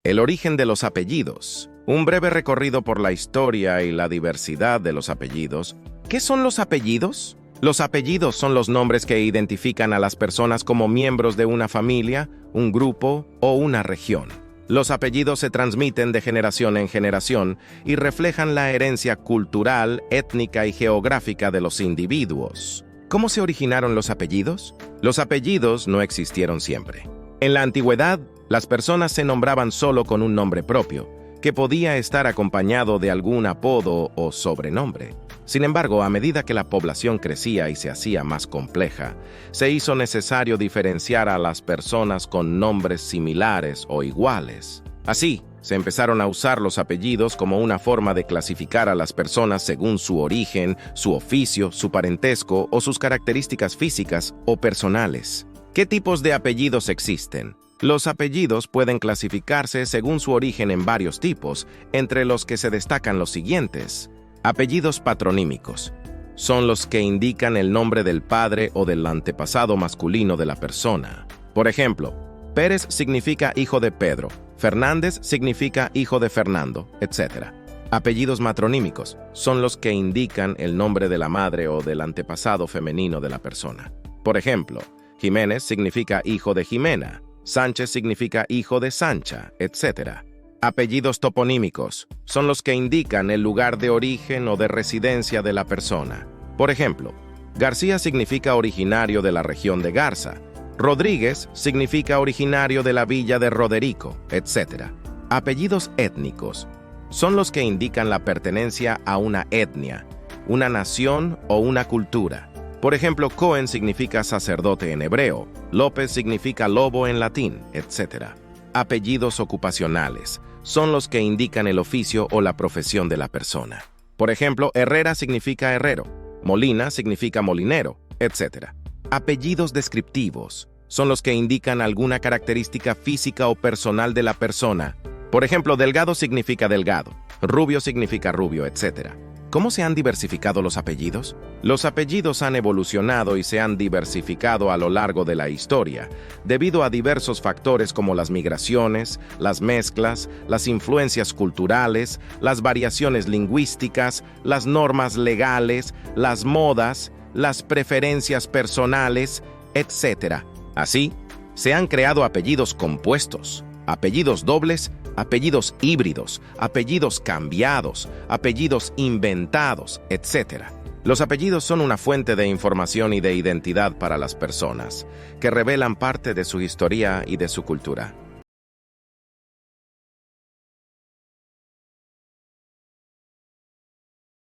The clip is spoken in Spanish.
El origen de los apellidos. Un breve recorrido por la historia y la diversidad de los apellidos. ¿Qué son los apellidos? Los apellidos son los nombres que identifican a las personas como miembros de una familia, un grupo o una región. Los apellidos se transmiten de generación en generación y reflejan la herencia cultural, étnica y geográfica de los individuos. ¿Cómo se originaron los apellidos? Los apellidos no existieron siempre. En la antigüedad, las personas se nombraban solo con un nombre propio, que podía estar acompañado de algún apodo o sobrenombre. Sin embargo, a medida que la población crecía y se hacía más compleja, se hizo necesario diferenciar a las personas con nombres similares o iguales. Así, se empezaron a usar los apellidos como una forma de clasificar a las personas según su origen, su oficio, su parentesco o sus características físicas o personales. ¿Qué tipos de apellidos existen? Los apellidos pueden clasificarse según su origen en varios tipos, entre los que se destacan los siguientes. Apellidos patronímicos. Son los que indican el nombre del padre o del antepasado masculino de la persona. Por ejemplo, Pérez significa hijo de Pedro, Fernández significa hijo de Fernando, etc. Apellidos matronímicos. Son los que indican el nombre de la madre o del antepasado femenino de la persona. Por ejemplo, Jiménez significa hijo de Jimena, Sánchez significa hijo de Sancha, etc. Apellidos toponímicos son los que indican el lugar de origen o de residencia de la persona. Por ejemplo, García significa originario de la región de Garza, Rodríguez significa originario de la villa de Roderico, etc. Apellidos étnicos son los que indican la pertenencia a una etnia, una nación o una cultura. Por ejemplo, Cohen significa sacerdote en hebreo, López significa lobo en latín, etc. Apellidos ocupacionales son los que indican el oficio o la profesión de la persona. Por ejemplo, Herrera significa herrero, Molina significa molinero, etc. Apellidos descriptivos son los que indican alguna característica física o personal de la persona. Por ejemplo, delgado significa delgado, rubio significa rubio, etc. ¿Cómo se han diversificado los apellidos? Los apellidos han evolucionado y se han diversificado a lo largo de la historia, debido a diversos factores como las migraciones, las mezclas, las influencias culturales, las variaciones lingüísticas, las normas legales, las modas, las preferencias personales, etc. Así, se han creado apellidos compuestos, apellidos dobles, apellidos híbridos, apellidos cambiados, apellidos inventados, etc. Los apellidos son una fuente de información y de identidad para las personas, que revelan parte de su historia y de su cultura.